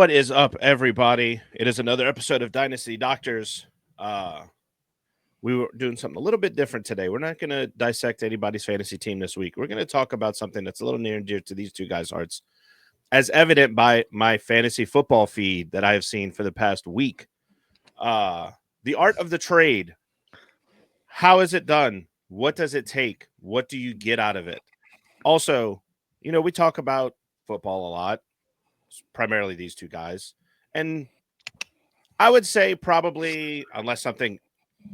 What is up, everybody? It is another episode of Dynasty Doctors. We were doing something a little bit different today. We're not going to dissect anybody's fantasy team this week. We're going to talk about something that's a little near and dear to these two guys' hearts, as evident by my fantasy football feed that I have seen for the past week. The art of the trade. How is it done? What does it take? What do you get out of it? Also, we talk about football a lot, primarily these two guys. And I would say probably, unless something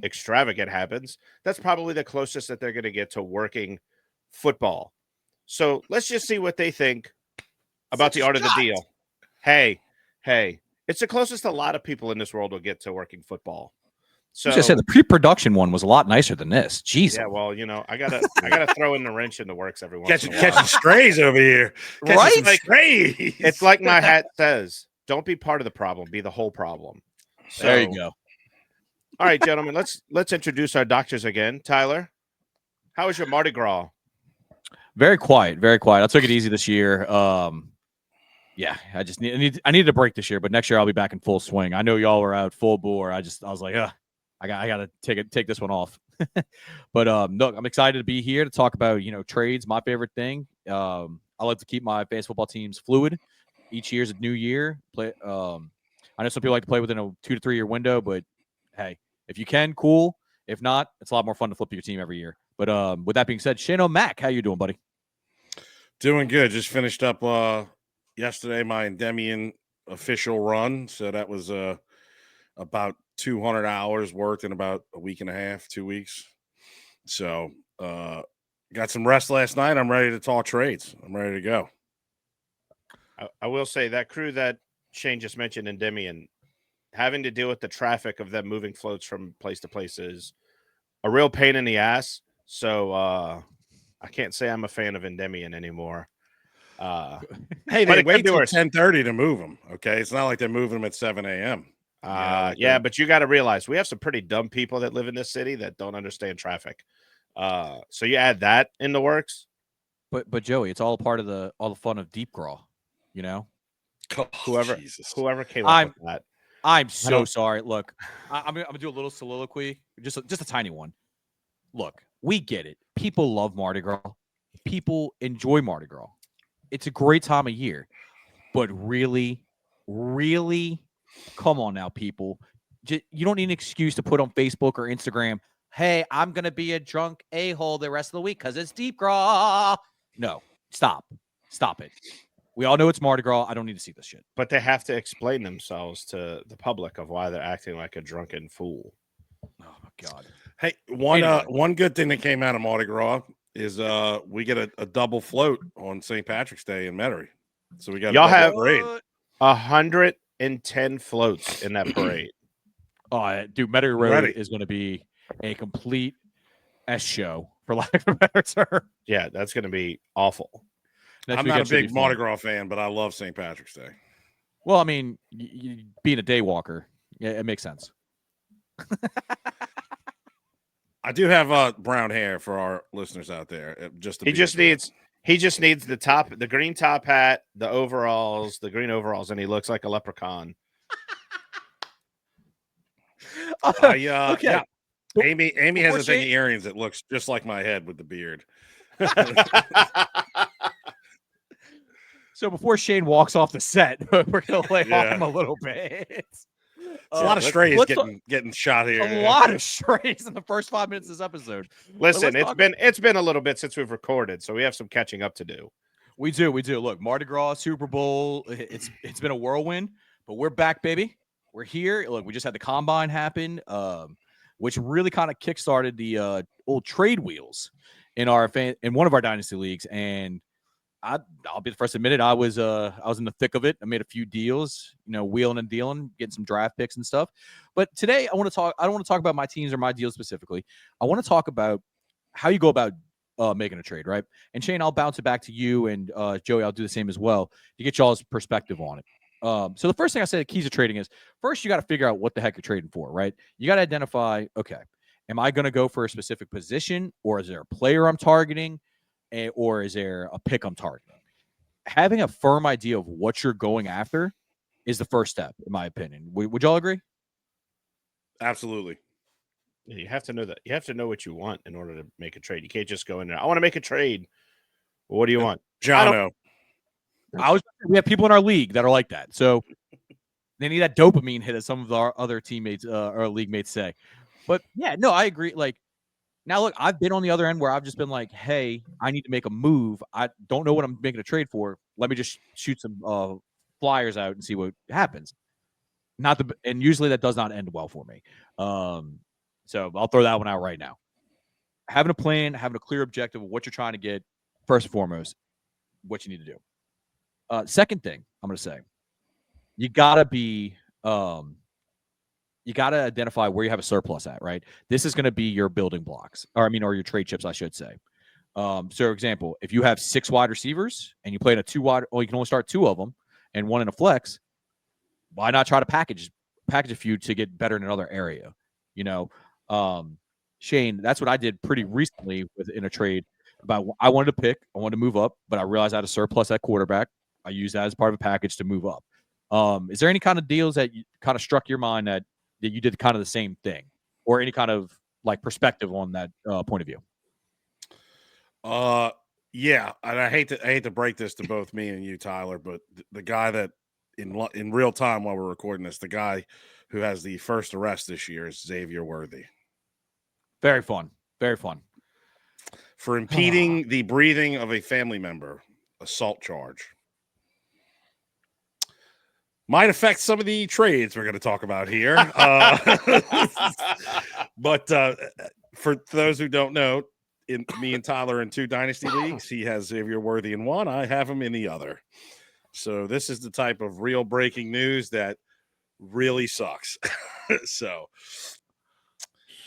extravagant happens, that's probably the closest that they're going to get to working football. So let's just see what they think about the art of the deal. Hey, it's the closest a lot of people in this world will get to working football. So I said the pre-production one was a lot nicer than this. Jeez. Yeah, well, I gotta throw in the wrench in the works every once in a while. Catching strays over here, right? It's like my hat says: don't be part of the problem, be the whole problem. So, there you go. All right, gentlemen, let's introduce our doctors again. Tyler, how was your Mardi Gras? Very quiet, very quiet. I took it easy this year. Yeah, I just needed a break this year, but next year I'll be back in full swing. I know y'all were out full bore. I was like, I gotta take this one off. But look, I'm excited to be here to talk about trades, my favorite thing. I like to keep my fantasy football teams fluid. Each year's a new year. I know some people like to play within a 2 to 3 year window, but hey, if you can, cool. If not, it's a lot more fun to flip your team every year. But with that being said, Shane O'Mac, how you doing, buddy? Doing good. Just finished up yesterday my Endymion official run, so that was about 200 hours worked in about a week and a half, 2 weeks. So got some rest last night. I'm ready to talk trades. I'm ready to go. I will say that crew that Shane just mentioned, Endymion, having to deal with the traffic of them moving floats from place to place is a real pain in the ass. So I can't say I'm a fan of Endymion anymore. Hey, they wait till 10:30 to move them. Okay, it's not like they're moving them at 7 a.m. Yeah, but you got to realize we have some pretty dumb people that live in this city that don't understand traffic. So you add that in the works. But Joey, it's all part of all the fun of deep crawl, Whoever came up with that. I'm so sorry. Look, I'm gonna do a little soliloquy, just a tiny one. Look, we get it. People love Mardi Gras. People enjoy Mardi Gras. It's a great time of year, but really, really, come on now, people. You don't need an excuse to put on Facebook or Instagram, hey, I'm going to be a drunk a-hole the rest of the week because it's deep gras. No, stop it. We all know it's Mardi Gras. I don't need to see this shit. But they have to explain themselves to the public of why they're acting like a drunken fool. Oh, my God. Hey, one good thing that came out of Mardi Gras is we get a double float on St. Patrick's Day in Metairie. So we got y'all have parade. 110 floats in that parade. Oh, dude, Metairie Road is going to be a complete S show, for lack of a better term. Yeah, that's going to be awful. I'm not a big Mardi Gras fan, but I love St. Patrick's Day. Well, I mean, being a day walker, yeah, it makes sense. I do have brown hair for our listeners out there. He just needs the green top hat, the overalls, the green overalls, and he looks like a leprechaun. Okay. Yeah. Amy has a thing of earrings that looks just like my head with the beard. So before Shane walks off the set, we're gonna lay off him a little bit. A lot of strays getting shot here. A lot of strays in the first 5 minutes of this episode. Listen, it's been a little bit since we've recorded, so we have some catching up to do. We do. Look, Mardi Gras, Super Bowl, it's been a whirlwind, but we're back, baby. We're here. Look, we just had the combine happen, which really kind of kickstarted the old trade wheels in one of our dynasty leagues, and I'll be the first to admit it. I was in the thick of it. I made a few deals, wheeling and dealing, getting some draft picks and stuff. But today I don't want to talk about my teams or my deals specifically. I want to talk about how you go about making a trade, right? And Shane, I'll bounce it back to you, and Joey, I'll do the same as well to get y'all's perspective on it. So the first thing I said, the keys of trading is first you got to figure out what the heck you're trading for, right? You got to identify, okay, am I going to go for a specific position, or is there a player I'm targeting? Or is there a pick I'm targeting? Having a firm idea of what you're going after is the first step, in my opinion. Would y'all agree? Absolutely. You have to know that. You have to know what you want in order to make a trade. You can't just go in there. I want to make a trade. Well, what do you want? Jono. We have people in our league that are like that. So they need that dopamine hit, as some of our other teammates, our league mates say. But yeah, no, I agree. Like, now look, I've been on the other end where I've just been like, hey, I need to make a move. I don't know what I'm making a trade for. Let me just shoot some flyers out and see what happens. And usually that does not end well for me. So I'll throw that one out right now. Having a plan, having a clear objective of what you're trying to get, first and foremost, what you need to do. Second thing I'm going to say, you gotta identify where you have a surplus at, right? This is going to be your building blocks, or your trade chips, I should say. So, for example, if you have 6 wide receivers and you play in a 2 wide, you can only start 2 of them and 1 in a flex. Why not try to package a few to get better in another area? Shane, that's what I did pretty recently in a trade. I wanted to move up, but I realized I had a surplus at quarterback. I used that as part of a package to move up. Is there any kind of deals that kind of struck your mind that you did kind of the same thing, or any kind of like perspective on that point of view? Yeah, and I hate to break this to both me and you, Tyler, but the guy that in real time while we're recording this, the guy who has the first arrest this year is Xavier Worthy. Very fun. Very fun. For impeding the breathing of a family member, assault charge. Might affect some of the trades we're going to talk about here. But for those who don't know, me and Tyler in 2 dynasty leagues, he has Xavier Worthy in one. I have him in the other. So this is the type of real breaking news that really sucks. So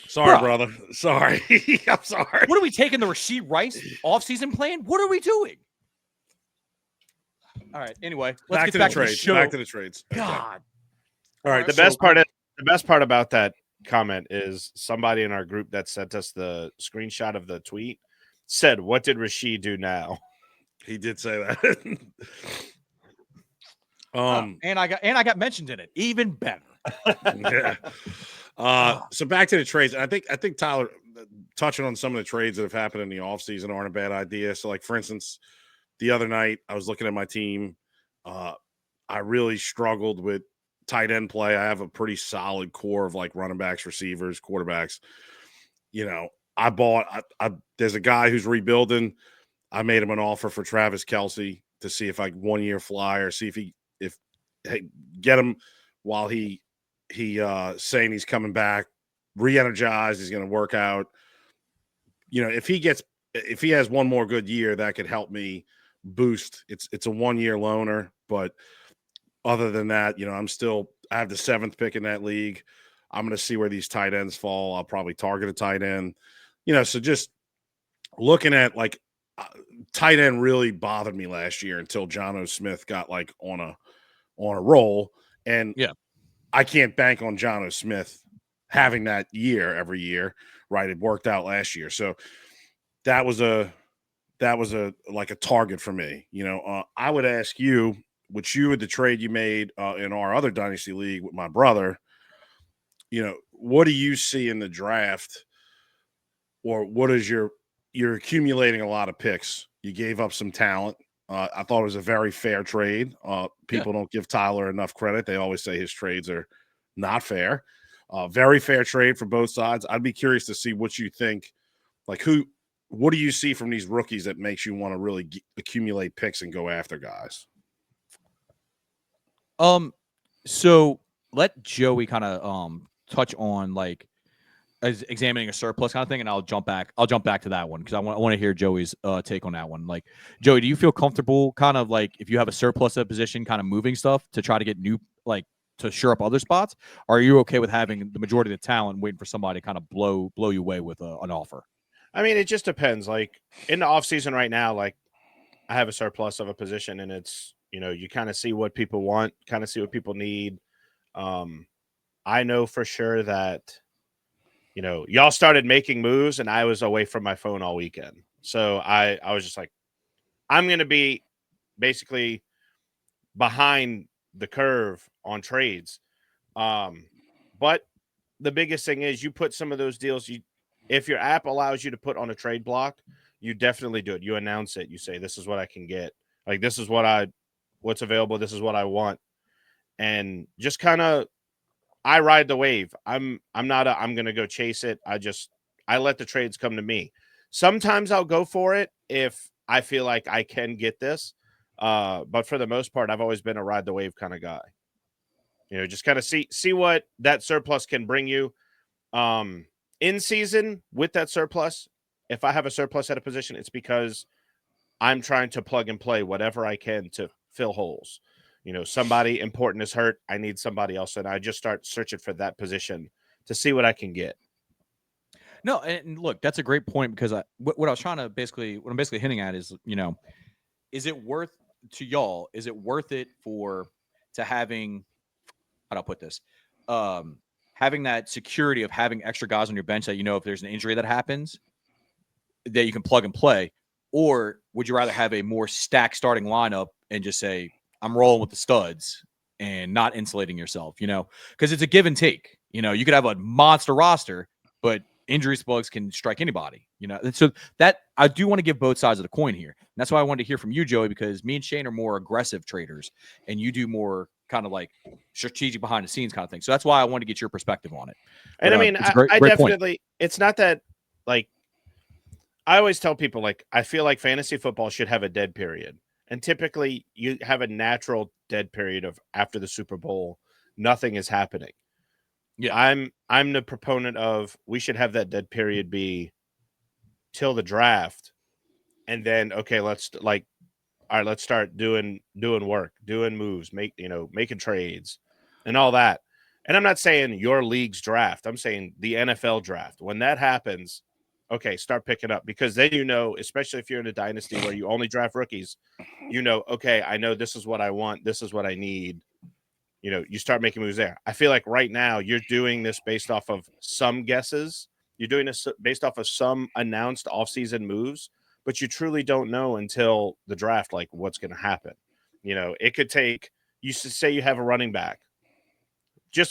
sorry, brother. Sorry. I'm sorry. What are we taking, the Rashid Rice offseason plan? What are we doing? All right. Anyway, let's get back to the show. Back to the trades. God. Okay. All right. The best part about that comment is somebody in our group that sent us the screenshot of the tweet said, "What did Rashid do now?" He did say that. And I got mentioned in it. Even better. Yeah. So back to the trades. I think Tyler, touching on some of the trades that have happened in the offseason aren't a bad idea. So, like, for instance, the other night I was looking at my team. I really struggled with tight end play. I have a pretty solid core of like running backs, receivers, quarterbacks. I bought there's a guy who's rebuilding. I made him an offer for Travis Kelce to see if 1 year fly, or see if get him while he saying he's coming back, re-energized, he's going to work out. If he has one more good year, that could help me boost. It's a 1 year loaner, but other than that, I have the 7th pick in that league. I'm going to see where these tight ends fall. I'll probably target a tight end. So just looking at tight end really bothered me last year until Jonnu Smith got on a roll. And yeah, I can't bank on Jonnu Smith having that year every year, right? It worked out last year. So that was a target for me. I would ask you, with the trade you made in our other dynasty league with my brother, what do you see in the draft, or what is you're accumulating a lot of picks. You gave up some talent. I thought it was a very fair trade. People don't give Tyler enough credit. They always say his trades are not fair. Very fair trade for both sides. I'd be curious to see what you think. What do you see from these rookies that makes you want to really accumulate picks and go after guys? So let Joey kind of touch on as examining a surplus kind of thing, and I'll jump back to that one because I want to hear Joey's take on that one. Like, Joey, do you feel comfortable kind of if you have a surplus at position, kind of moving stuff to try to get new, to shore up other spots? Or are you okay with having the majority of the talent, waiting for somebody to kind of blow you away with an offer? I mean, it just depends. In the offseason right now, I have a surplus of a position, and it's, you kind of see what people want, kind of see what people need. I know for sure that, y'all started making moves and I was away from my phone all weekend. So I was just like, I'm going to be basically behind the curve on trades. But the biggest thing is you put some of those deals. If your app allows you to put on a trade block, you definitely do it. You announce it. You say, "This is what I can get. Like this is what's available. This is what I want." And just kind of, I ride the wave. I'm not I'm gonna go chase it. I let the trades come to me. Sometimes I'll go for it if I feel like I can get this. But for the most part, I've always been a ride the wave kind of guy. Just kind of see what that surplus can bring you. In season with that surplus, if I have a surplus at a position, it's because I'm trying to plug and play whatever I can to fill holes. Somebody important is hurt. I need somebody else. And I just start searching for that position to see what I can get. No, and look, that's a great point because what I'm basically hinting at is, is it worth to y'all? Is it worth it to having, how do I put this? Having that security of having extra guys on your bench that, if there's an injury that happens, that you can plug and play, or would you rather have a more stacked starting lineup and just say, I'm rolling with the studs and not insulating yourself, because it's a give and take. You could have a monster roster, but injury bugs can strike anybody, And so that I do want to give both sides of the coin here. And that's why I wanted to hear from you, Joey, because me and Shane are more aggressive traders and you do more kind of like strategic behind the scenes kind of thing. So that's why I wanted to get your perspective on it. And but, I mean, I great definitely, it's not that like, I always tell people, like, I feel like fantasy football should have a dead period. And typically you have a natural dead period of after the Super Bowl, nothing is happening. Yeah. I'm the proponent of we should have that dead period be till the draft. And then, okay, all right, let's start doing work, doing moves, making trades and all that. And I'm not saying your league's draft. I'm saying the NFL draft. When that happens, okay, start picking up because then especially if you're in a dynasty where you only draft rookies, okay, I know this is what I want. This is what I need. You start making moves there. I feel like right now you're doing this based off of some guesses. You're doing this based off of some announced offseason moves, but you truly don't know until the draft, like what's going to happen. It could take, you say you have a running back.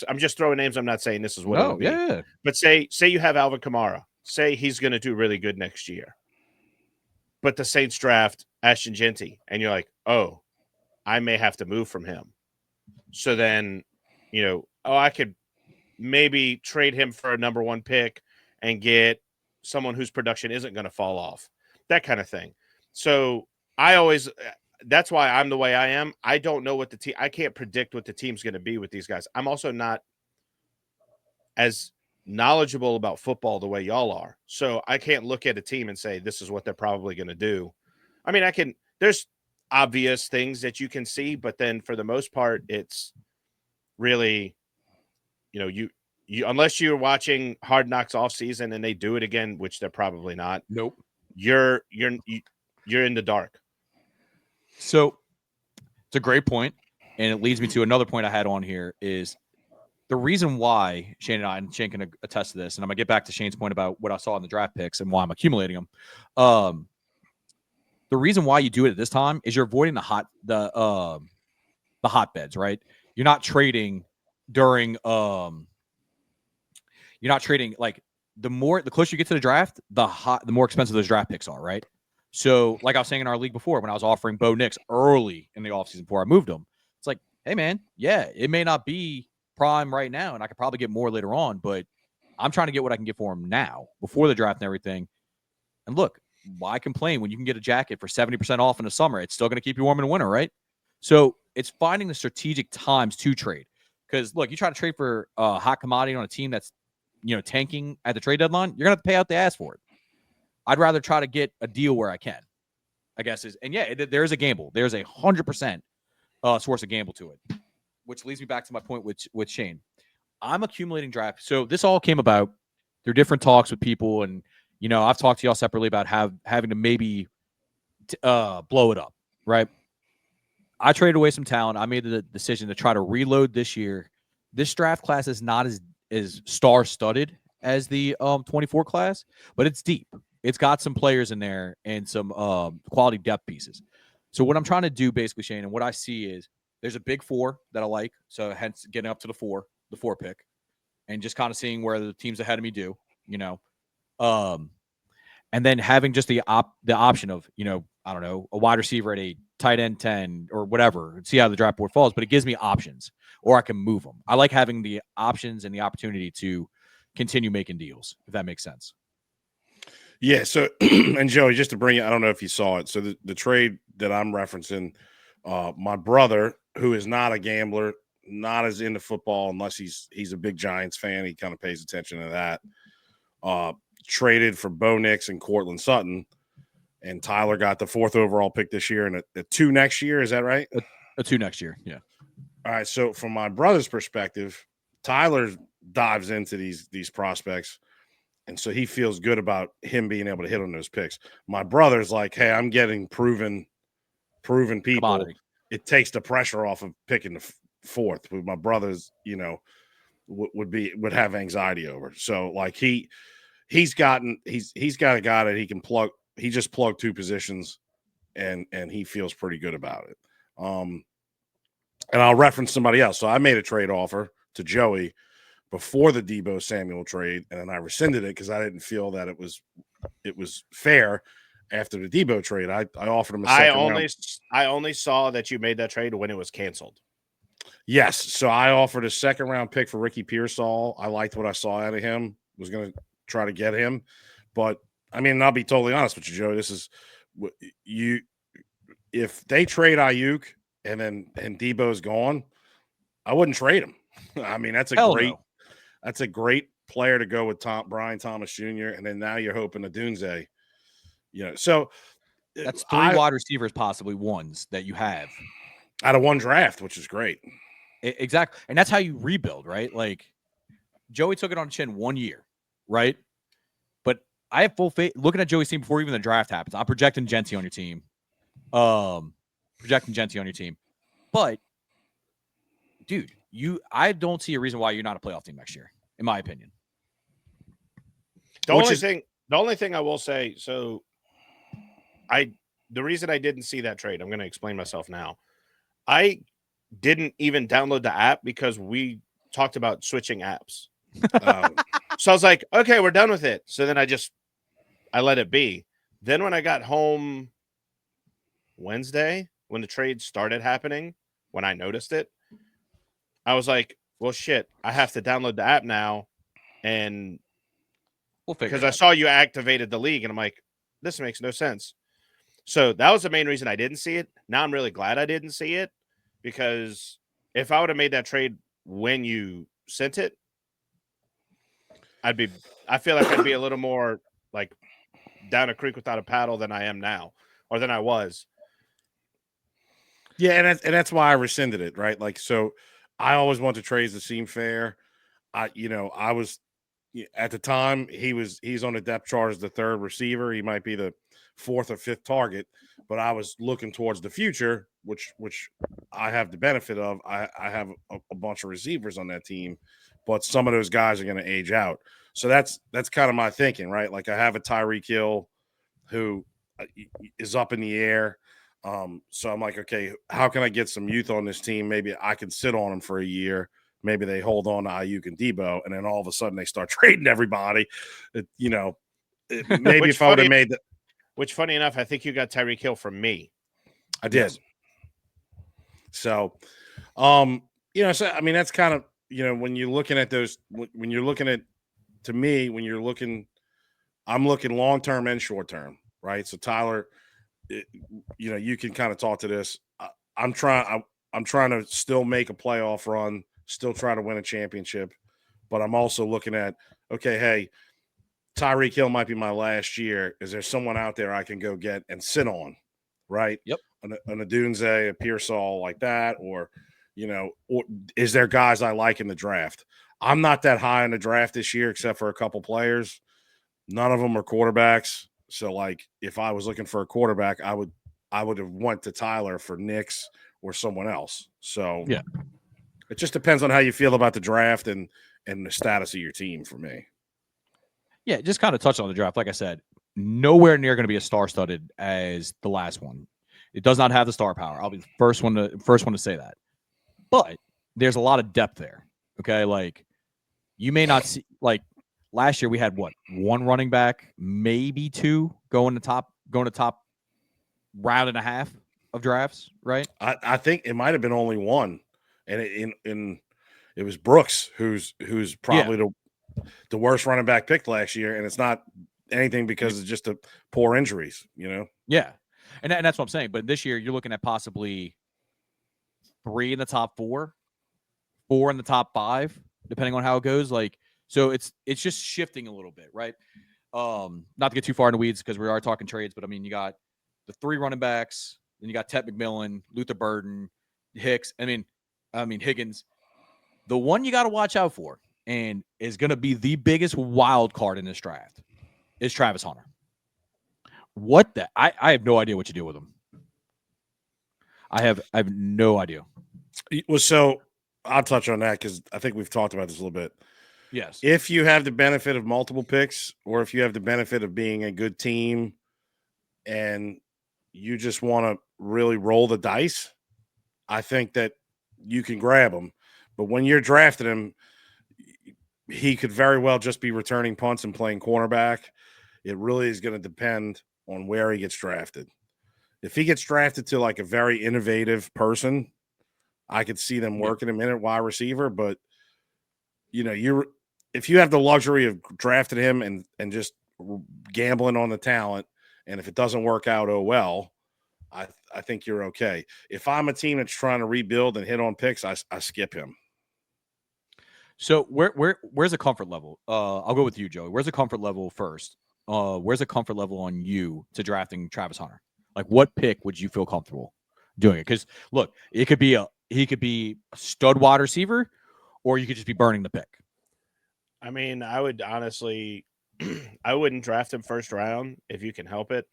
I'm just throwing names. I'm not saying this is what it would be. Yeah. But say you have Alvin Kamara. Say he's going to do really good next year. But the Saints draft Ashton Genty, and you're like, oh, I may have to move from him. So then, I could maybe trade him for a number one pick and get someone whose production isn't going to fall off. That kind of thing. So that's why I'm the way I am. I don't know what I can't predict what the team's going to be with these guys. I'm also not as knowledgeable about football the way y'all are. So I can't look at a team and say, this is what they're probably going to do. I mean, there's obvious things that you can see, but then for the most part, it's really, you unless you're watching Hard Knocks off season and they do it again, which they're probably not. Nope. You're in the dark. So it's a great point, and it leads me to another point I had on here is the reason why Shane can attest to this, and I'm gonna get back to Shane's point about what I saw in the draft picks and why I'm accumulating them. The reason why you do it at this time is you're avoiding the hotbeds, right? You're not trading during you're not trading like the closer you get to the draft, the more expensive those draft picks are, right? So, like I was saying in our league before, when I was offering Bo Nix early in the offseason before I moved him, it's like, hey man, yeah, it may not be prime right now, and I could probably get more later on, but I'm trying to get what I can get for him now before the draft and everything. And look, why complain when you can get a jacket for 70% off in the summer? It's still going to keep you warm in the winter, right? So it's finding the strategic times to trade. Because look, you try to trade for a hot commodity on a team that's tanking at the trade deadline, you're going to have to pay out the ass for it. I'd rather try to get a deal where I can, I guess there's a gamble. There's 100% source of gamble to it, which leads me back to my point with Shane. I'm accumulating draft. So this all came about through different talks with people, and I've talked to y'all separately about having to maybe blow it up, right? I traded away some talent. I made the decision to try to reload this year. This draft class is not as star-studded as the 24 class, but it's deep. It's got some players in there and some quality depth pieces. So what I'm trying to do basically, Shane, and what I see is There's a big 4 that I like, so hence getting up to the 4 pick, and just kind of seeing where the teams ahead of me do, and then having just the option of, I don't know, a wide receiver at 8, tight end 10, or whatever, and see how the draft board falls. But it gives me options, or I can move them. I like having the options and the opportunity to continue making deals, if that makes sense. Yeah. So, and Joey, just to bring you, I don't know if you saw it. So the trade that I'm referencing, my brother, who is not a gambler, not as into football unless he's a big Giants fan, he kind of pays attention to that. Traded for Bo Nix and Cortland Sutton, and Tyler got the 4th overall pick this year and a 2 next year. Is that right? A 2 next year. Yeah. All right. So from my brother's perspective, Tyler dives into these prospects, and so he feels good about him being able to hit on those picks. My brother's like, hey, I'm getting proven people. Commodity. It takes the pressure off of picking the 4th. But my brother's, would have anxiety over. So like he's got a guy that he can plug. He just plugged 2 positions, and he feels pretty good about it. And I'll reference somebody else. So I made a trade offer to Joey before the Deebo Samuel trade, and then I rescinded it because I didn't feel that it was fair after the Deebo trade. I offered him a second round. I only saw that you made that trade when it was canceled. Yes. So I offered a 2nd round pick for Ricky Pearsall. I liked what I saw out of him. Was going to try to get him. But, I mean, I'll be totally honest with you, Joe. This is – if they trade Ayuk and Deebo's gone, I wouldn't trade him. I mean, that's a great player to go with Brian Thomas Jr., and then now you're hoping Odunze. So that's 3 wide receivers, possibly ones that you have out of 1 draft, which is great. Exactly. And that's how you rebuild, right? Like Joey took it on the chin 1 year, right? But I have full faith looking at Joey's team before even the draft happens. I'm projecting Genty on your team. But dude, I don't see a reason why you're not a playoff team next year, in my opinion. The only thing I will say, so the reason I didn't see that trade, I'm going to explain myself now. I didn't even download the app because we talked about switching apps. So I was like, okay, we're done with it. So then I let it be. Then when I got home Wednesday, when the trade started happening, when I noticed it, I was like, well, shit, I have to download the app now. And because I saw you activated the league, and I'm like, this makes no sense. So that was the main reason I didn't see it. Now I'm really glad I didn't see it, because if I would have made that trade when you sent it, I feel like I'd be a little more like down a creek without a paddle than I am now, or than I was. Yeah, and that's why I rescinded it, right? Like, so I always want the trades to seem fair. I was at the time he's on the depth chart as the 3rd receiver. He might be the 4th or 5th target, but I was looking towards the future, which I have the benefit of. I have a bunch of receivers on that team, but some of those guys are going to age out. So that's kind of my thinking, right? Like I have a Tyreek Hill who is up in the air. So I'm like, okay, how can I get some youth on this team? Maybe I can sit on them for a year. Maybe they hold on to Ayuk and Deebo, and then all of a sudden they start trading everybody. Maybe if I would have made that. Which, funny enough, I think you got Tyreek Hill from me. I did. Yes. So, so I mean, that's kind of, when you're looking at those, when you're looking at, to me, I'm looking long term and short term, right? So Tyler, you can kind of talk to this. I'm trying to still make a playoff run, still try to win a championship, but I'm also looking at, okay, hey, Tyreek Hill might be my last year. Is there someone out there I can go get and sit on, right? Yep. An Odunze, a Pearsall like that, or is there guys I like in the draft? I'm not that high in the draft this year, except for a couple players. None of them are quarterbacks. So, like, if I was looking for a quarterback, I would have went to Tyler for Nix or someone else. So, yeah, it just depends on how you feel about the draft and the status of your team for me. Yeah, just kind of touch on the draft. Like I said, nowhere near going to be as star-studded as the last one. It does not have the star power. I'll be the first one to say that. but there's a lot of depth there. Okay, like you may not see like last year we had what, one running back, maybe two going to top round and a half of drafts, right? I think it might have been only one, and it was Brooks, who's probably the worst running back picked last year, and it's not anything because it's just poor injuries, you know. Yeah, and that's what I'm saying. But this year you're looking at possibly 3 in the top 4, 4 in the top 5, depending on how it goes. Like, so it's just shifting a little bit, right? Not to get too far in the weeds because we are talking trades, but I mean, you got the 3 running backs, then you got Ted McMillan, Luther Burden, Hicks. I mean Higgins. The one you got to watch out for, and is going to be the biggest wild card in this draft, is Travis Hunter. What the? I have no idea what you do with him. I have no idea. Well, so I'll touch on that because I think we've talked about this a little bit. Yes. If you have the benefit of multiple picks, or if you have the benefit of being a good team and you just want to really roll the dice, I think that you can grab him. But when you're drafting him, he could very well just be returning punts and playing cornerback. It really is going to depend on where he gets drafted. If he gets drafted to like a very innovative person, I could see them working him in at wide receiver. But you know, if you have the luxury of drafting him and just gambling on the talent, and if it doesn't work out, oh well, I think you're okay. If I'm a team that's trying to rebuild and hit on picks, I skip him. So where's the comfort level? I'll go with you, Joey. Where's the comfort level first? Where's the comfort level on you to drafting Travis Hunter? Like, what pick would you feel comfortable doing it? Because look, he could be a stud wide receiver, or you could just be burning the pick. I mean, I would honestly, I wouldn't draft him first round if you can help it.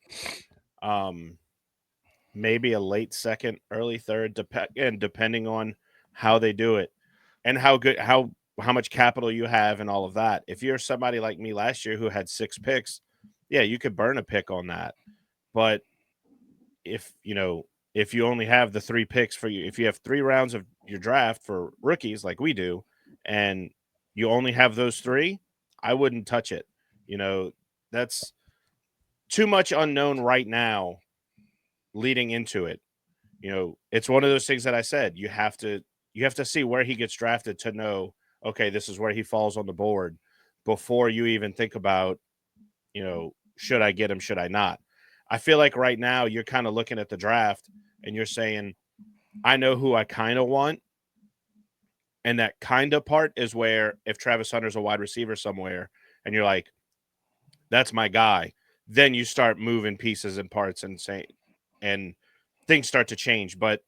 Maybe a late second, early third, depending on how they do it and how much capital you have and all of that. If you're somebody like me last year who had 6 picks, yeah, you could burn a pick on that. But if you only have the 3 picks for you, if you have 3 rounds of your draft for rookies like we do, and you only have those 3, I wouldn't touch it. That's too much unknown right now leading into it. It's one of those things that I said, you have to see where he gets drafted to know, okay, this is where he falls on the board before you even think about, should I get him? Should I not? I feel like right now you're kind of looking at the draft and you're saying, I know who I kind of want. And that kind of part is where if Travis Hunter's a wide receiver somewhere and you're like, that's my guy, then you start moving pieces and parts and things start to change. But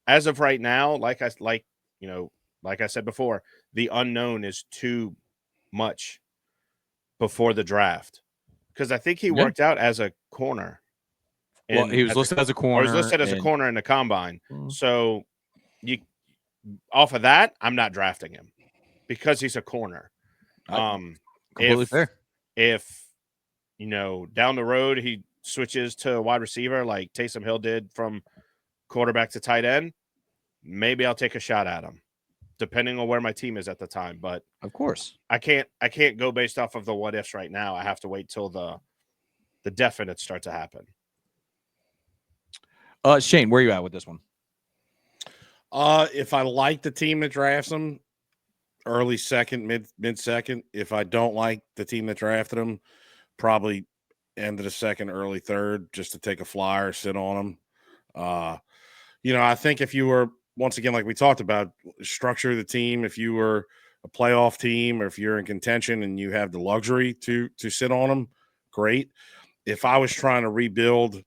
as of right now, like I said before, the unknown is too much before the draft. Because I think he worked out as a corner. Well, he was listed as a corner. Or was listed as a corner in the combine. Mm. So off of that, I'm not drafting him because he's a corner. Completely fair. If down the road he switches to a wide receiver like Taysom Hill did from quarterback to tight end, maybe I'll take a shot at him, depending on where my team is at the time. But of course, I can't go based off of the what ifs right now. I have to wait till the definites start to happen. Shane, where are you at with this one? If I like the team that drafts him, early second, mid second. If I don't like the team that drafted him, probably end of the second, early third, just to take a flyer, sit on him. I think if you were, once again, like we talked about, structure the team. If you were a playoff team or if you're in contention and you have the luxury to sit on them, great. If I was trying to rebuild,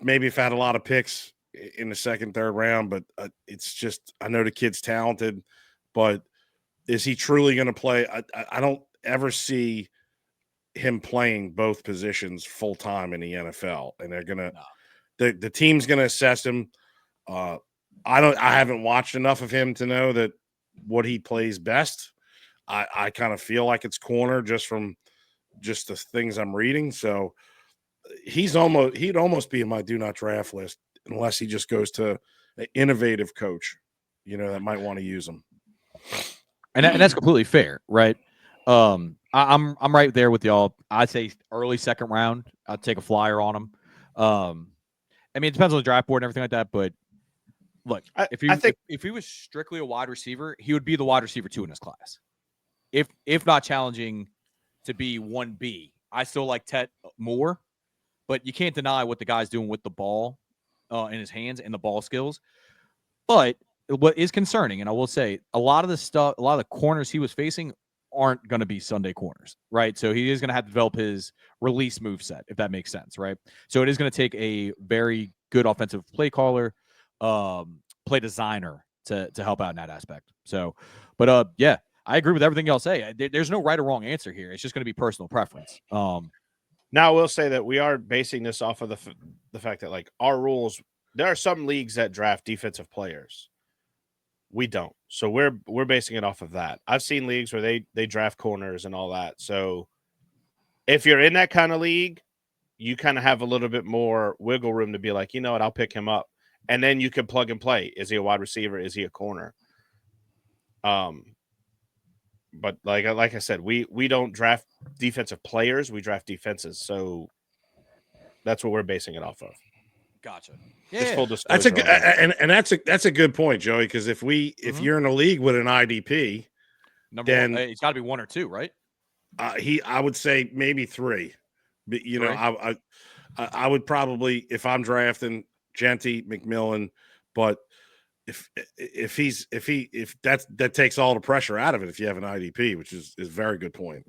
maybe if I had a lot of picks in the second, third round, but it's just, I know the kid's talented, but is he truly going to play? I don't ever see him playing both positions full time in the NFL, and they're going to, the team's going to assess him. I haven't watched enough of him to know that what he plays best. I kind of feel like it's corner just from just the things I'm reading. So he'd almost be in my do not draft list unless he just goes to an innovative coach. that might want to use them. And that's completely fair, right? I'm right there with y'all. I'd say early second round. I'd take a flyer on him. I mean, it depends on the draft board and everything like that. But look, I if think he was strictly a wide receiver, he would be the wide receiver 2 in his class. If not challenging to be 1B, I still like Tet more. But you can't deny what the guy's doing with the ball in his hands and the ball skills. But what is concerning, and I will say, a lot of the corners he was facing aren't going to be Sunday corners, right? So he is going to have to develop his release move set, if that makes sense, right? So it is going to take a very good offensive play caller, play designer to help out in that aspect. So, but yeah, I agree with everything y'all say. There's no right or wrong answer here. It's just going to be personal preference. now I will say that we are basing this off of the fact that like our rules. There are some leagues that draft defensive players. We don't. So we're basing it off of that. I've seen leagues where they draft corners and all that. So if you're in that kind of league, you kind of have a little bit more wiggle room to be like, you know what, I'll pick him up. And then you can plug and play. Is he a wide receiver? Is he a corner? But like I said, we don't draft defensive players, we draft defenses. So that's what we're basing it off of. Gotcha. Just Yeah, full That's a disclosure good, on that. and that's a good point, Joey. Because if you're in a league with an IDP, number then one, it's got to be 1 or 2, right? I would say maybe 3. But I would probably, if I'm drafting Genty, McMillan, but if that takes all the pressure out of it if you have an IDP, which is a very good point.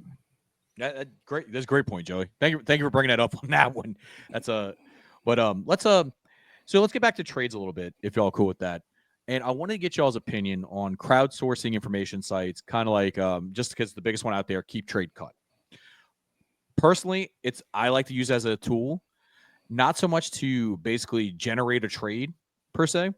Great. That's a great point, Joey. Thank you for bringing that up on that one. That's let's get back to trades a little bit, if y'all cool with that. And I wanted to get y'all's opinion on crowdsourcing information sites, kind of like just because the biggest one out there, Keep Trade Cut. Personally, I like to use it as a tool, not so much to basically generate a trade per se.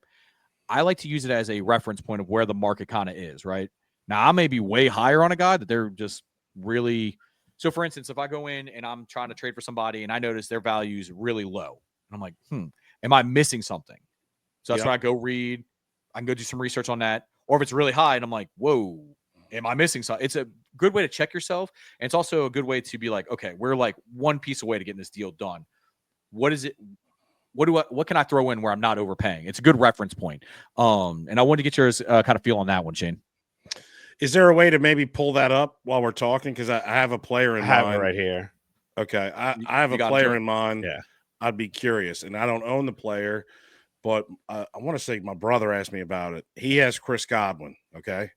I like to use it as a reference point of where the market kind of is, right? Now, I may be way higher on a guy that they're just really. So, for instance, if I go in and I'm trying to trade for somebody and I notice their value is really low, and I'm like, am I missing something? So that's when I go read. I can go do some research on that. Or if it's really high and I'm like, whoa, am I missing something? It's a good way to check yourself. And it's also a good way to be like, okay, we're like one piece away to getting this deal done. What is it? What can I throw in where I'm not overpaying? It's a good reference point. And I wanted to get yours kind of feel on that one, Shane. Is there a way to maybe pull that up while we're talking? Because I have a player in mind. I have it right here. Okay. I have a player in mind. Yeah. I'd be curious. And I don't own the player, but I want to say my brother asked me about it. He has Chris Godwin. Okay.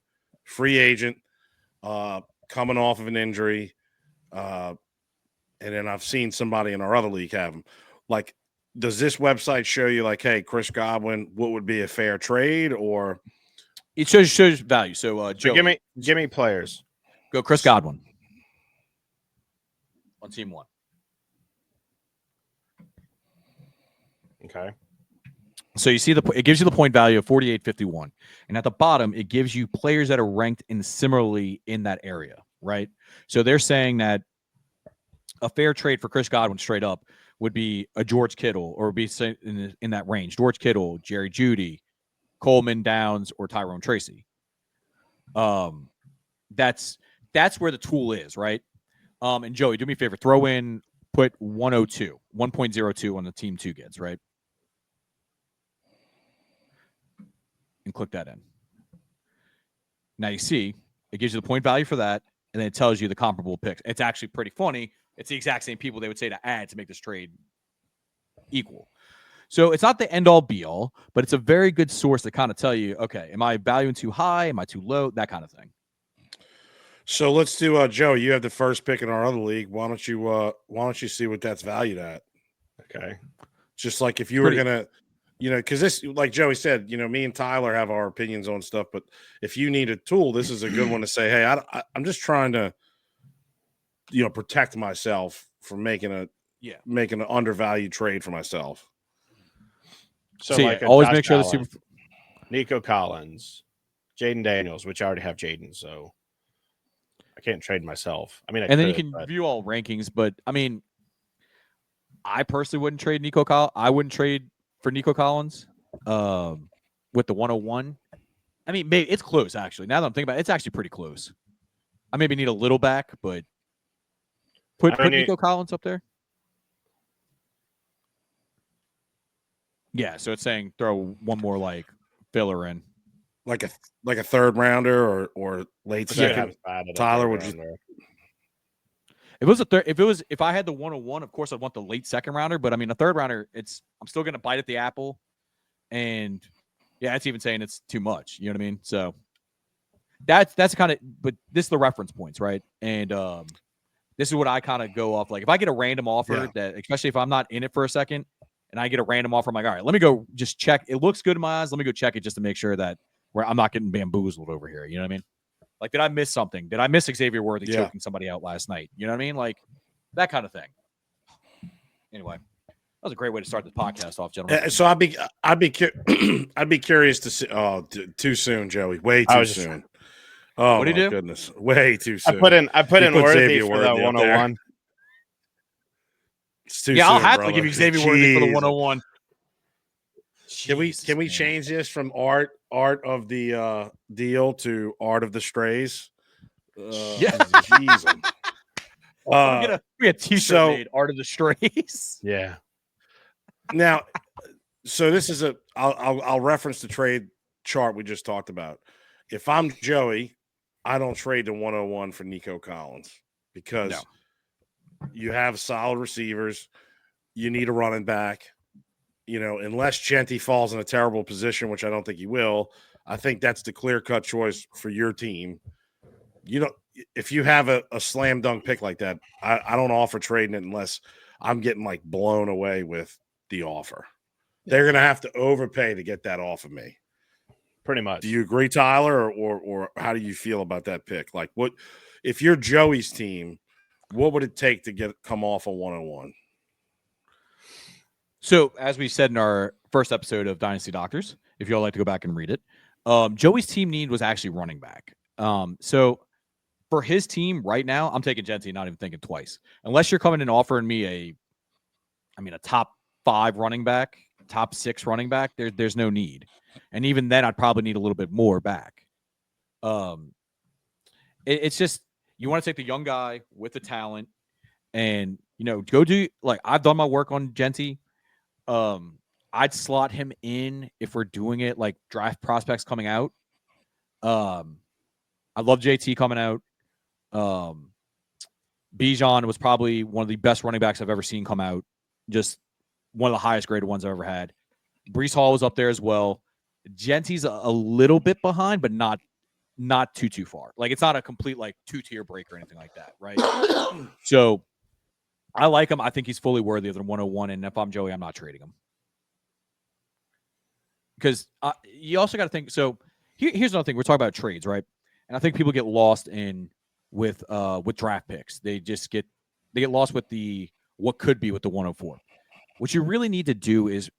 Free agent, coming off of an injury. And then I've seen somebody in our other league have him. Like, does this website show you like, hey, Chris Godwin, what would be a fair trade? Or it shows value. So Joe, give me players. Go Chris Godwin on team 1. Okay. So you see it gives you the point value of 48.51, and at the bottom it gives you players that are ranked in similarly in that area, right? So they're saying that a fair trade for Chris Godwin straight up would be a George Kittle, or would be in that range. George Kittle, Jerry Jeudy, Coleman, Downs, or Tyrone Tracy. That's where the tool is, right? And Joey, do me a favor, put 102, 1.02 on the team 2 gets, right? And click that in. Now you see it gives you the point value for that, and then it tells you the comparable picks. It's actually pretty funny. It's the exact same people they would say to add to make this trade equal. So it's not the end all be all, but it's a very good source to kind of tell you, okay, am I valuing too high? Am I too low? That kind of thing. So let's do Joe. You have the first pick in our other league. Why don't you see what that's valued at? Okay. Just like if you were gonna, because this, like Joey said, me and Tyler have our opinions on stuff. But if you need a tool, this is a good one to say, hey, I'm just trying to, protect myself from making an undervalued trade for myself. So like always Josh make sure Allen, Nico Collins, Jaden Daniels, which I already have Jaden, so I can't trade myself. I mean, then you can view all rankings, but I mean, I personally wouldn't trade Nico Collins. I wouldn't trade for Nico Collins with the 101. I mean, maybe it's close actually. Now that I'm thinking about it, it's actually pretty close. I maybe need a little back, but put Nico Collins up there. Yeah, so it's saying throw one more like filler in, like a third rounder or late second. Tyler, would you? If I had the 101, of course I'd want the late second rounder. But I mean, a third rounder, I'm still gonna bite at the apple, and yeah, it's even saying it's too much. You know what I mean? So that's kind of. But this is the reference points, right? And this is what I kind of go off. Like if I get a random offer that, especially if I'm not in it for a second, and I get a random offer, I'm like, all right, let me go just check. It looks good in my eyes. Let me go check it just to make sure that I'm not getting bamboozled over here. You know what I mean? Like, did I miss something? Did I miss Xavier Worthy choking somebody out last night? You know what I mean? Like that kind of thing. Anyway, that was a great way to start the podcast off, gentlemen. So I'd be curious to see. Oh, too soon, Joey. Way too soon. Oh, what did you do? Goodness, way too soon. I put in Worthy for that 101. It's too soon, I'll happily give you Xavier Worthy for the 101. Can we change this from art of the deal to art of the strays? Jeez. We had a t-shirt made, Art of the Strays. Yeah. Now, so this is I'll reference the trade chart we just talked about. If I'm Joey, I don't trade the 101 for Nico Collins because you have solid receivers. You need a running back. You know, unless Genty falls in a terrible position, which I don't think he will, I think that's the clear-cut choice for your team. You know, if you have a slam dunk pick like that, I don't offer trading it unless I'm getting like blown away with the offer. They're going to have to overpay to get that off of me. Pretty much. Do you agree, Tyler, or how do you feel about that pick? Like, what if you're Joey's team? What would it take to come off a 101? So, as we said in our first episode of Dynasty Doctors, if y'all like to go back and read it, Joey's team need was actually running back. So for his team right now, I'm taking Genty, not even thinking twice. Unless you're coming and offering me a top 5 running back, top 6 running back, there's no need. And even then, I'd probably need a little bit more back. It's just you want to take the young guy with the talent, and go do like I've done my work on Genty. I'd slot him in if we're doing it like draft prospects coming out. I love JT coming out. Bijan was probably one of the best running backs I've ever seen come out. Just one of the highest graded ones I've ever had. Breece Hall was up there as well. Genty's a little bit behind, but not too far. Like it's not a complete like 2-tier break or anything like that, right? So I like him. I think he's fully worthy of the 101. And if I'm Joey, I'm not trading him. Because you also got to think. So here's another thing. We're talking about trades, right? And I think people get lost with draft picks. They get lost with what could be with the 104. What you really need to do is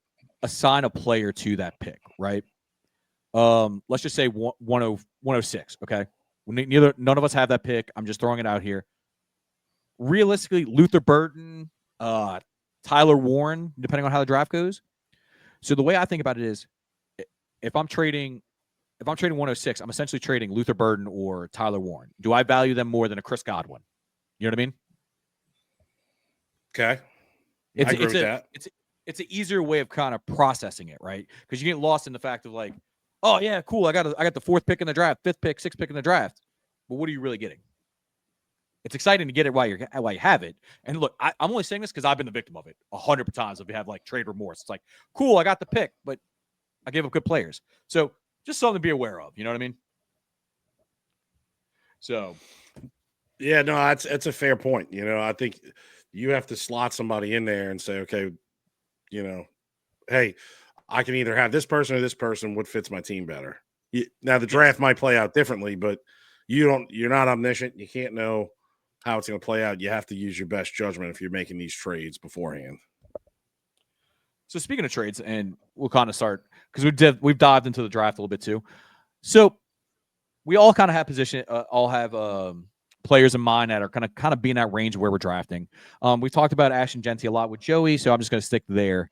assign a player to that pick, right? Let's just say 106. Okay, none of us have that pick. I'm just throwing it out here. Realistically, Luther Burton, Tyler Warren, depending on how the draft goes. So the way I think about it is, if I'm trading 106, I'm essentially trading Luther Burton or Tyler Warren. Do I value them more than a Chris Godwin? You know what I mean? Okay. I agree with that. It's an easier way of kind of processing it, right? Because you get lost in the fact of like, oh yeah, cool, I got the 4th pick in the draft, 5th pick, 6th pick in the draft. But what are you really getting? It's exciting to get it while you have it. And look, I'm only saying this because I've been the victim of it 100 times. If you have like trade remorse, it's like, cool, I got the pick, but I gave up good players. So just something to be aware of. You know what I mean? So, yeah, no, it's a fair point. I think you have to slot somebody in there and say, okay, hey, I can either have this person or this person. What fits my team better? Now the draft might play out differently, but you're not omniscient. You can't know how it's going to play out. You have to use your best judgment if you're making these trades beforehand. So speaking of trades, and we'll kind of start because we've dived into the draft a little bit too. So we all kind of have players in mind that are kind of be in that range where we're drafting. We've talked about Ashton Genty a lot with Joey, so I'm just going to stick there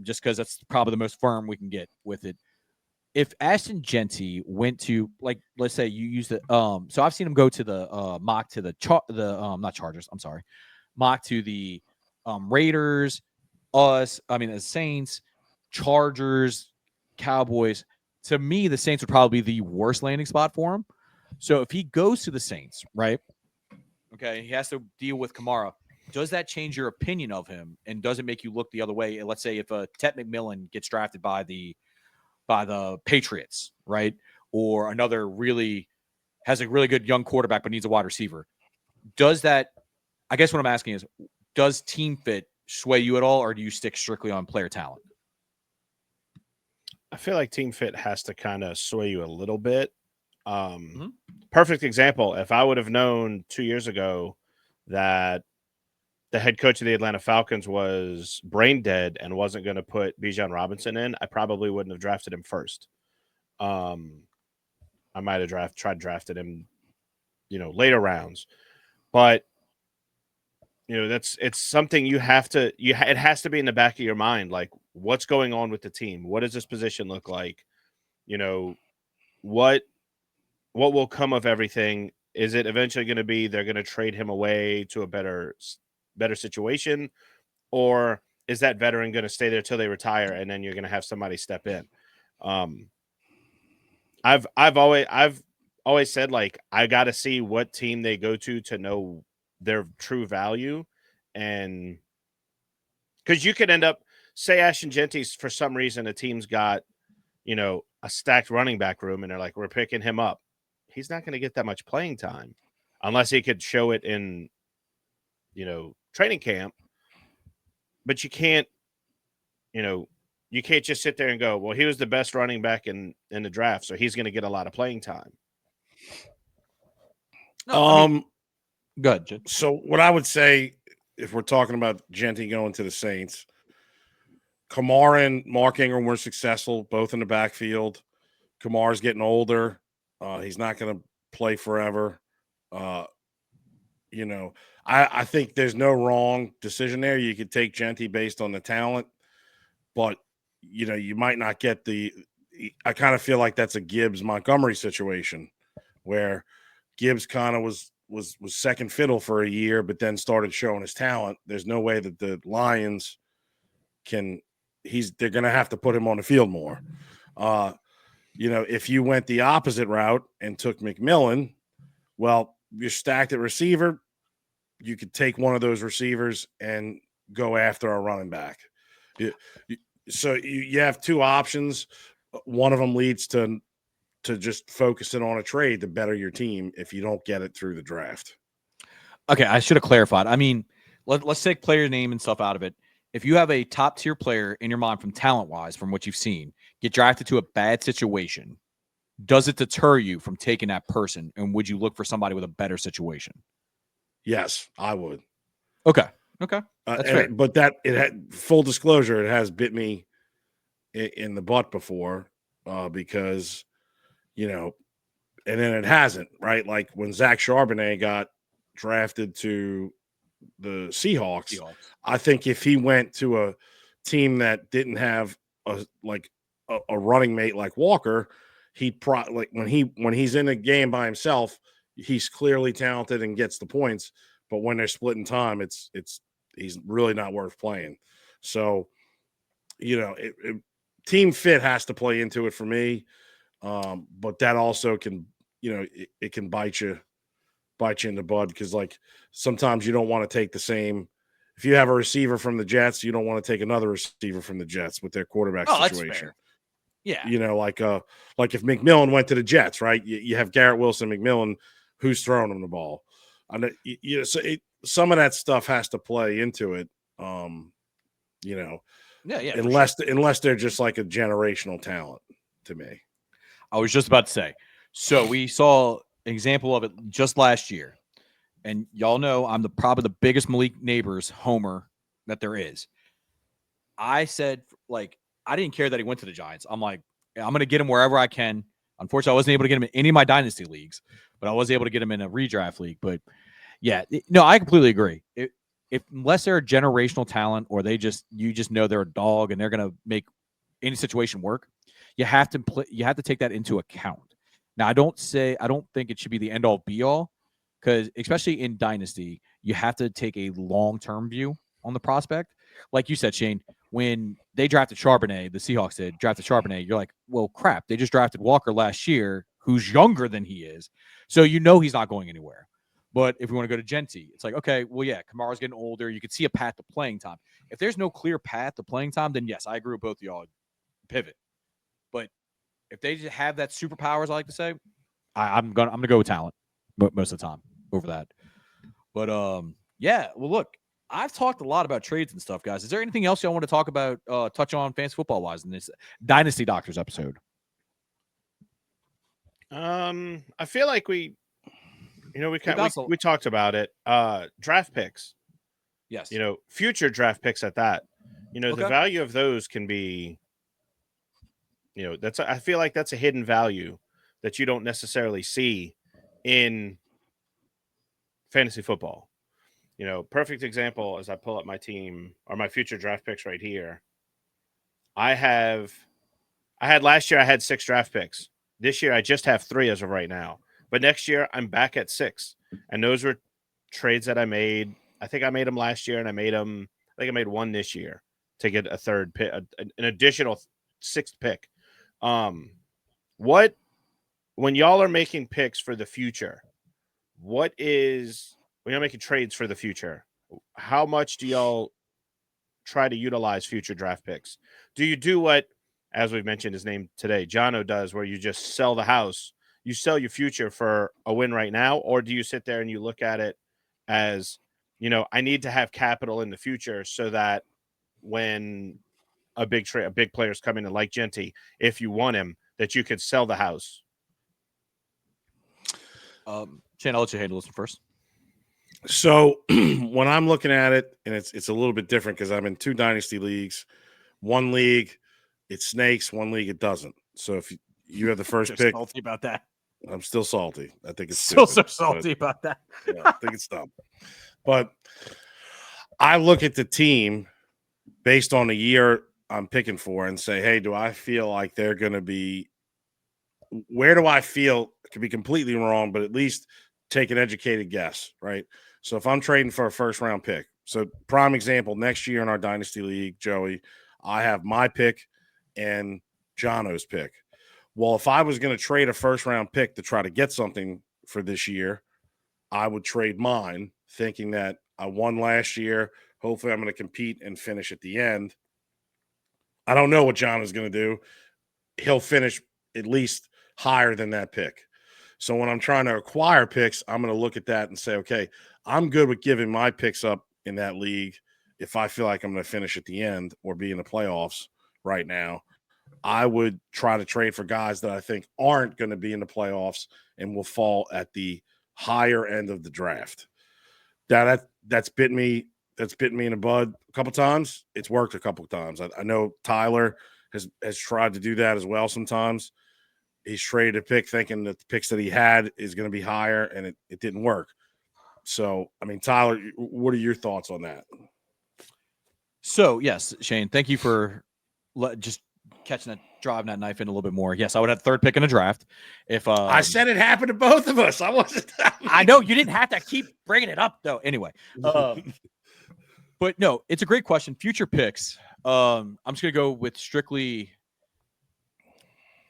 just because that's probably the most firm we can get with it. if Ashton Genty went to, like, let's say you use the so I've seen him go to the mock to the not Chargers, I'm sorry, mock to the Raiders, the Saints, Chargers, Cowboys. To me, the Saints would probably be the worst landing spot for him. So if he goes to the Saints, right? Okay, he has to deal with Kamara. Does that change your opinion of him, and does it make you look the other way? And let's say if Ted McMillan gets drafted by the Patriots, right? Or another has a really good young quarterback but needs a wide receiver. Does that, I guess what I'm asking is, does team fit sway you at all, or do you stick strictly on player talent? I feel like team fit has to kind of sway you a little bit. Perfect example. If I would have known 2 years ago that the head coach of the Atlanta Falcons was brain dead and wasn't going to put Bijan Robinson in, I probably wouldn't have drafted him first. I might have tried drafted him, later rounds. But it's something you have to it has to be in the back of your mind, like what's going on with the team? What does this position look like? What will come of everything? Is it eventually going to be they're going to trade him away to a better situation, or is that veteran going to stay there till they retire and then you're going to have somebody step in? I've always said, like, I got to see what team they go to know their true value, and because you could end up, say Ashton Genty's, for some reason a team's got a stacked running back room and they're like, we're picking him up. He's not going to get that much playing time unless he could show it in training camp. But you can't just sit there and go, well, he was the best running back in the draft, so he's going to get a lot of playing time. No, go ahead, Jen. So what I would say, if we're talking about Genty going to the Saints, Kamara and Mark Ingram were successful, both in the backfield. Kamara's getting older. He's not going to play forever. I think there's no wrong decision there. You could take Genty based on the talent, but you might not get I kind of feel like that's a Gibbs Montgomery situation where Gibbs kind of was second fiddle for a year, but then started showing his talent. There's no way that the Lions they're going to have to put him on the field more. If you went the opposite route and took McMillan, well, you're stacked at receiver. You could take one of those receivers and go after a running back. So you have two options. One of them leads to just focusing on a trade to better your team if you don't get it through the draft. Okay, I should have clarified. I mean, let's take player name and stuff out of it. If you have a top tier player in your mind from talent wise, from what you've seen, get drafted to a bad situation, does it deter you from taking that person? And would you look for somebody with a better situation? Yes, I would. Okay. That's fair. But it had, full disclosure, it has bit me in the butt before because, and then it hasn't, right? Like when Zach Charbonnet got drafted to the Seahawks. I think if he went to a team that didn't have a running mate like Walker, he'd probably, when he's in a game by himself, he's clearly talented and gets the points. But when they're splitting time, he's really not worth playing. So, team fit has to play into it for me. But that also can, it can bite you in the bud, because like sometimes you don't want to take the same. If you have a receiver from the Jets, you don't want to take another receiver from the Jets with their quarterback situation. That's fair. Yeah. Like if McMillan went to the Jets, right? You have Garrett Wilson, McMillan, who's throwing him the ball. So some of that stuff has to play into it. Unless they're just like a generational talent to me. I was just about to say. So we saw an example of it just last year. And y'all know I'm probably the biggest Malik Neighbors homer that there is. I said, like, I didn't care that he went to the Giants. I'm like, I'm going to get him wherever I can. Unfortunately, I wasn't able to get him in any of my dynasty leagues, but I was able to get him in a redraft league. But yeah, no, I completely agree. Unless they're a generational talent, or you just know they're a dog and they're going to make any situation work, You have to take that into account. Now, I don't think it should be the end all be all, because especially in Dynasty, you have to take a long-term view on the prospect. Like you said, Shane, when they drafted Charbonnet, the Seahawks drafted Charbonnet, you're like, well, crap, they just drafted Walker last year, who's younger than he is. So he's not going anywhere. But if we want to go to Genti, it's like, okay, well, yeah, Kamara's getting older. You could see a path to playing time. If there's no clear path to playing time, then yes, I agree with both of y'all. Pivot. But if they just have that superpowers, I like to say, I'm gonna go with talent most of the time over that. But yeah. Well, look, I've talked a lot about trades and stuff, guys. Is there anything else y'all want to talk about, touch on fantasy football wise in this Dynasty Doctors episode? I feel like we talked about it. Draft picks. Yes. Future draft picks at that. Okay. The value of those can be, I feel like that's a hidden value that you don't necessarily see in fantasy football. Perfect example as I pull up my team or my future draft picks right here. Last year I had 6 draft picks. This year I just have 3 as of right now. But next year I'm back at 6. And those were trades that I made. I think I made them last year, and I made 1 this year to get a third pick, an additional 6th pick. When y'all are making picks for the future, when you're making trades for the future, how much do y'all try to utilize future draft picks? Do you do what, as we've mentioned his name today, Jono does, where you just sell the house, you sell your future for a win right now? Or do you sit there and you look at it as, I need to have capital in the future so that when a big player's coming in like Genti, if you want him, that you could sell the house? Shane, I'll let you handle this one first. So when I'm looking at it, and it's a little bit different because I'm in 2 dynasty leagues. One league, it snakes. One league, it doesn't. So if you have the first pick, salty about that. I'm still salty. I think it's still stupid, so salty about that. Yeah, I think it's dumb. But I look at the team based on the year I'm picking for and say, hey, do I feel like they're going to be – where do I feel – it could be completely wrong, but at least take an educated guess, right? So if I'm trading for a first-round pick, so prime example, next year in our Dynasty League, Joey, I have my pick and Jono's pick. Well, if I was going to trade a first-round pick to try to get something for this year, I would trade mine thinking that I won last year. Hopefully I'm going to compete and finish at the end. I don't know what John is going to do. He'll finish at least higher than that pick. So when I'm trying to acquire picks, I'm going to look at that and say, okay, I'm good with giving my picks up in that league if I feel like I'm going to finish at the end or be in the playoffs right now. I would try to trade for guys that I think aren't going to be in the playoffs and will fall at the higher end of the draft. That's bit me in the bud a couple times. It's worked a couple of times. I know Tyler has tried to do that as well sometimes. He's traded a pick thinking that the picks that he had is going to be higher, and it didn't work. So, I mean, Tyler, what are your thoughts on that? So, yes, Shane, thank you for just driving that knife in a little bit more. Yes, I would have 3rd pick in a draft. If I said it happened to both of us. I wasn't. I know you didn't have to keep bringing it up, though. Anyway, but no, it's a great question. Future picks. I'm just gonna go with strictly.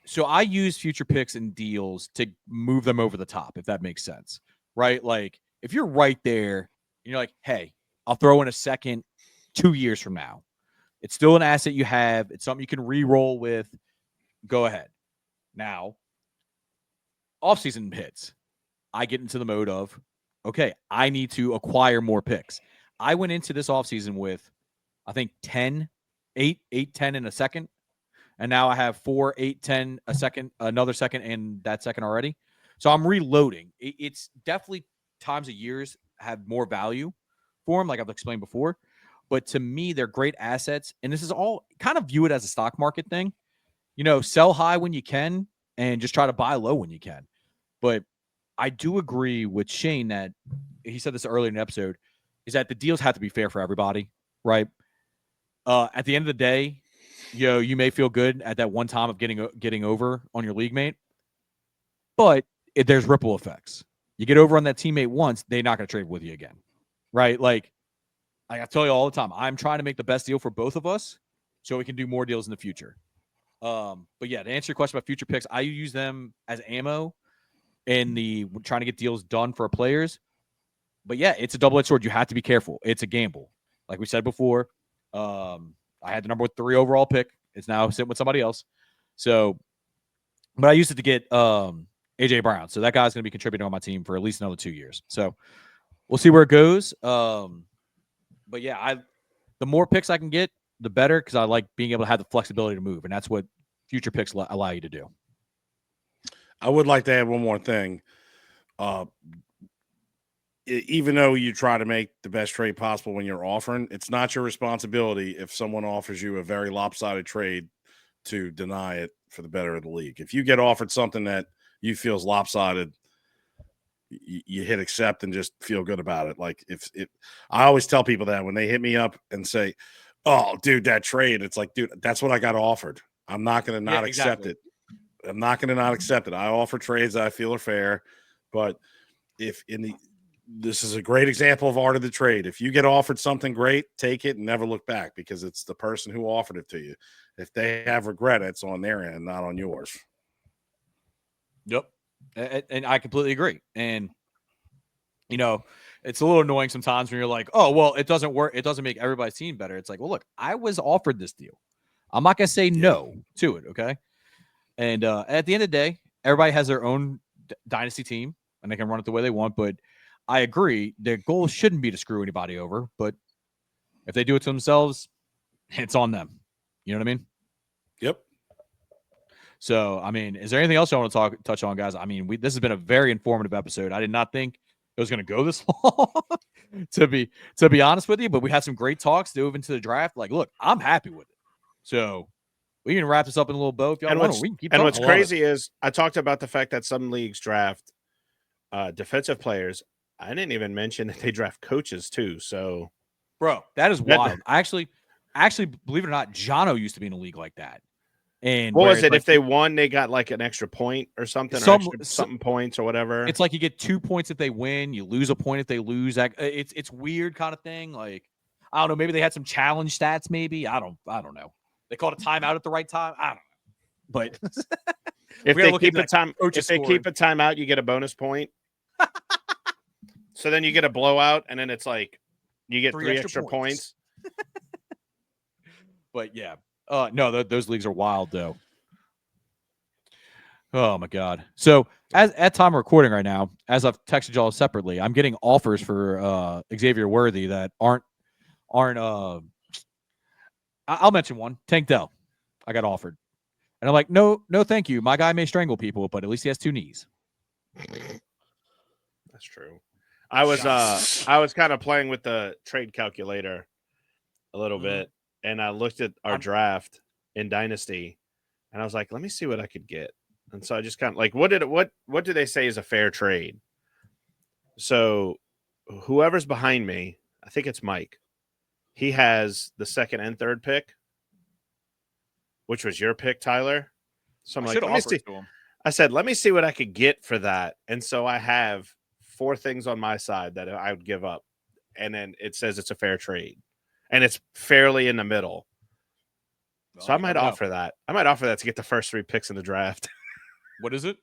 So I use future picks and deals to move them over the top, if that makes sense, right? Like if you're right there, and you're like, hey, I'll throw in a second 2 years from now. It's still an asset you have. It's something you can re-roll with. Go ahead. Now, offseason hits. I get into the mode of, okay, I need to acquire more picks. I went into this offseason with, I think, 10, 8, 10 in a second. And now I have 4, 8, 10, a second, another second, and that second already. So I'm reloading. It's definitely times of years have more value for them, like I've explained before. But to me, they're great assets. And this is all kind of view it as a stock market thing. Sell high when you can and just try to buy low when you can. But I do agree with Shane that he said this earlier in the episode, is that the deals have to be fair for everybody, right? At the end of the day, you may feel good at that one time of getting over on your league mate, but there's ripple effects. You get over on that teammate once, they're not going to trade with you again, right? Like I tell you all the time, I'm trying to make the best deal for both of us so we can do more deals in the future. But yeah, to answer your question about future picks, I use them as ammo in the trying to get deals done for our players. But yeah, it's a double-edged sword. You have to be careful. It's a gamble. Like we said before, I had the number 3 overall pick. It's now sitting with somebody else. So, but I used it to get AJ Brown. So that guy's going to be contributing on my team for at least another 2 years. So we'll see where it goes. But yeah, the more picks I can get, the better, because I like being able to have the flexibility to move, and that's what future picks allow you to do. I would like to add one more thing. Even though you try to make the best trade possible when you're offering, it's not your responsibility if someone offers you a very lopsided trade to deny it for the better of the league. If you get offered something that you feel is lopsided, you hit accept and just feel good about it. Like I always tell people that when they hit me up and say, "Oh, dude, that trade," it's like, dude, that's what I got offered. I'm not going to not accept it. I'm not going to not accept it. I offer trades that I feel are fair, but this is a great example of art of the trade. If you get offered something great, take it and never look back, because it's the person who offered it to you. If they have regret, it's on their end, not on yours. Yep. And I completely agree. And, it's a little annoying sometimes when you're like, oh, well, it doesn't work. It doesn't make everybody's team better. It's like, well, look, I was offered this deal. I'm not going to say no to it. Okay. And at the end of the day, everybody has their own dynasty team and they can run it the way they want. But I agree, their goal shouldn't be to screw anybody over. But if they do it to themselves, it's on them. You know what I mean? Yep. So, I mean, is there anything else I want to touch on, guys? I mean, this has been a very informative episode. I did not think it was going to go this long, to be honest with you. But we had some great talks dove into the draft. Like, look, I'm happy with it. So we can wrap this up in a little bow if y'all want. We can keep and what's crazy is I talked about the fact that some leagues draft defensive players. I didn't even mention that they draft coaches too. So, bro, that is wild. I actually, believe it or not, Jono used to be in a league like that. And what was it? Like, if they won, they got like an extra point or something, something points or whatever. It's like you get 2 points if they win, you lose a point if they lose. It's weird kind of thing. Like, I don't know. Maybe they had some challenge stats. Maybe I don't know. They called a timeout at the right time. I don't know. But if they keep a timeout, you get a bonus point. So then you get a blowout, and then it's like you get 3 extra points. But yeah. No, those leagues are wild, though. Oh, my God. So at time of recording right now, as I've texted y'all separately, I'm getting offers for Xavier Worthy that aren't I'll mention one. Tank Dell. I got offered. And I'm like, no, thank you. My guy may strangle people, but at least he has 2 knees. That's true. I was kind of playing with the trade calculator a little bit. And I looked at our draft in Dynasty, and I was like, let me see what I could get. And so I just kind of like, what do they say is a fair trade? So whoever's behind me, I think it's Mike. He has the 2nd and 3rd pick, which was your pick, Tyler. So I'm like, let me see. I said, let me see what I could get for that. And so I have 4 things on my side that I would give up. And then it says it's a fair trade. And it's fairly in the middle. So I might offer that. I might offer that to get the first 3 picks in the draft. What is it?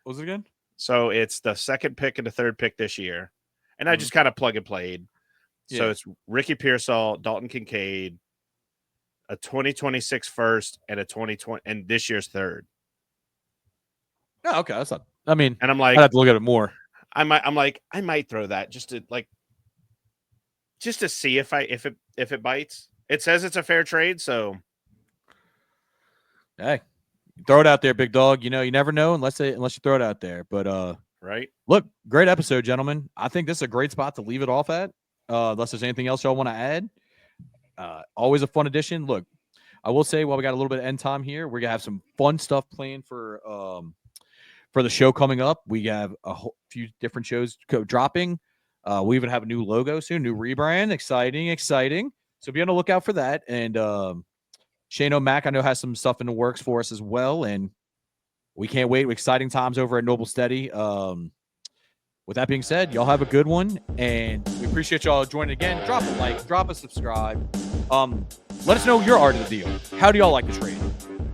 What was it again? So it's the 2nd pick and the 3rd pick this year. And I just kind of plug and played. Yeah. So it's Ricky Pearsall, Dalton Kincaid, a 2026 first, and a 2020 and this year's 3rd. Oh, okay. That's not. I mean, and I'm like, I have to look at it more. I might throw that just to see if it bites. It says it's a fair trade, so hey, throw it out there, big dog. You never know unless you throw it out there. But right. Look, great episode, gentlemen. I think this is a great spot to leave it off at. Unless there's anything else y'all want to add. Always a fun edition. Look, I will say while we got a little bit of end time here, we're gonna have some fun stuff planned for the show coming up. We have a whole few different shows dropping. We even have a new logo soon, new rebrand. Exciting. So be on the lookout for that. And Shane O'Mac, I know, has some stuff in the works for us as well, and we can't wait. Exciting times over at Noble Steady. With that being said, y'all have a good one, and we appreciate y'all joining again. Drop a like, drop a subscribe. Let us know your art of the deal. How do y'all like the trade?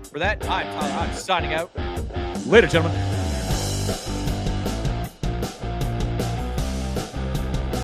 For that, I'm signing out. Later, gentlemen.